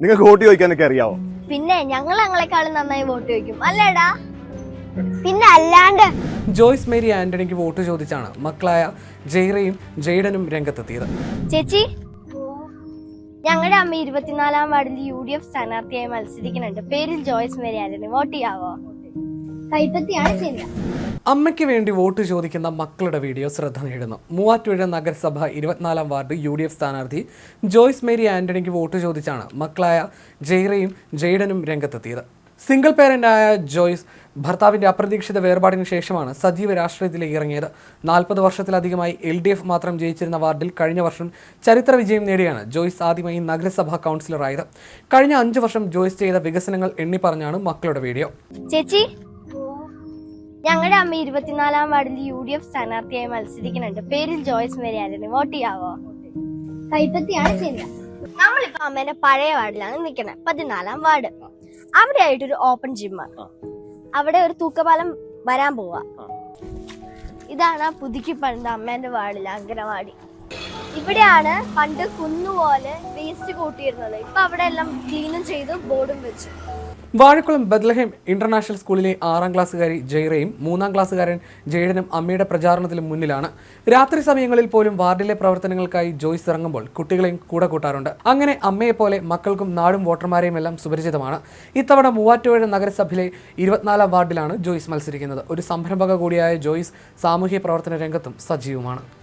നിങ്ങൾക്ക് വോട്ട് ചോദിക്കാനൊക്കെ അറിയാവോ? പിന്നെ ഞങ്ങളെക്കാളും നന്നായി വോട്ട് ചോദിക്കും അല്ലേടാ? പിന്നെ അല്ലാണ്ട്. ജോയ്സ് മേരി ആന്റണിക്ക് വോട്ട് ചോദിച്ചാണ് മക്കളായ ജെയ്റയും ജെയ്ഡനും രംഗത്തെത്തിയത്. ചേച്ചി, ഞങ്ങളുടെ അമ്മ 24-ാം വാർഡിൽ UDF സ്ഥാനാർത്ഥിയായി മത്സരിക്കുന്നുണ്ട്. പേരിൽ ജോയ്സ് മേരി ആന്റണി. വോട്ട് ചെയ്യാവോ? കൈപ്പത്തിയാണ് ശരിയാ. അമ്മയ്ക്ക് വേണ്ടി വോട്ട് ചോദിക്കുന്ന മക്കളുടെ വീഡിയോ ശ്രദ്ധ നേടുന്നു. മൂവാറ്റുപുഴ നഗരസഭ 24-ാം വാർഡ് UDF സ്ഥാനാർത്ഥി ജോയ്സ് മേരി ആന്റണിക്ക് വോട്ട് ചോദിച്ചാണ് മക്കളായ ജെയ്റയും ജെയ്ഡനും രംഗത്തെത്തിയത്. സിംഗിൾ പേരന്റായ ജോയ്സ് ഭർത്താവിന്റെ അപ്രതീക്ഷിത വേർപാടിന് ശേഷമാണ് സജീവ രാഷ്ട്രീയത്തിലേക്ക് ഇറങ്ങിയത്. 40 വർഷത്തിലധികമായി LDF മാത്രം ജയിച്ചിരുന്ന വാർഡിൽ കഴിഞ്ഞ വർഷം ചരിത്ര വിജയം നേടിയാണ് ജോയ്സ് ആദ്യമായി നഗരസഭാ കൗൺസിലറായത്. കഴിഞ്ഞ 5 വർഷം ജോയ്സ് ചെയ്ത വികസനങ്ങൾ എണ്ണി പറഞ്ഞാണ് മക്കളുടെ വീഡിയോ. ചേച്ചി, ഞങ്ങളുടെ അമ്മ 24-ാം വാർഡിൽ UDF സ്ഥാനാർത്ഥിയായി മത്സരിക്കുന്നുണ്ട്. പേരിൽ ജോയ്സ് മേരി ആന്റണി. വോട്ട് ചെയ്യാവോ? കൈപ്പത്തിയാണ് ശരിയാ. നമ്മളിപ്പോ അമ്മേന്റെ പഴയ വാർഡിലാണ് നിൽക്കുന്നത്, 14-ാം വാർഡ്. അവിടെ ആയിട്ടൊരു ഓപ്പൺ ജിമ്മ്, അവിടെ ഒരു തൂക്കപാലം വരാൻ പോവാ. ഇതാണ് ആ പുതുക്കി പണിത അമ്മേന്റെ വാർഡിലെ അംഗനവാടി. ഇവിടെയാണ് പണ്ട് കുന്നുപോലെ വേസ്റ്റ് കൂട്ടിയിരുന്നത്. ഇപ്പൊ അവിടെ എല്ലാം ക്ലീനും ചെയ്ത് ബോർഡും വെച്ചു. വാഴക്കുളം ബത്ലഹേം ഇന്റർനാഷണൽ സ്കൂളിലെ 6-ാം ക്ലാസ്സുകാരി ജെയ്റയും 3-ാം ക്ലാസ്സുകാരൻ ജെയ്ഡനും അമ്മയുടെ പ്രചാരണത്തിലും മുന്നിലാണ്. രാത്രി സമയങ്ങളിൽ പോലും വാർഡിലെ പ്രവർത്തനങ്ങൾക്കായി ജോയ്സ് ഇറങ്ങുമ്പോൾ കുട്ടികളെയും കൂടെ കൂട്ടാറുണ്ട്. അങ്ങനെ അമ്മയെപ്പോലെ മക്കൾക്കും നാടും വോട്ടർമാരെയും എല്ലാം സുപരിചിതമാണ്. ഇത്തവണ മൂവാറ്റുപുഴ നഗരസഭയിലെ 24-ാം വാർഡിലാണ് ജോയ്സ് മത്സരിക്കുന്നത്. ഒരു സംരംഭക കൂടിയായ ജോയ്സ് സാമൂഹ്യ പ്രവർത്തന രംഗത്തും സജീവമാണ്.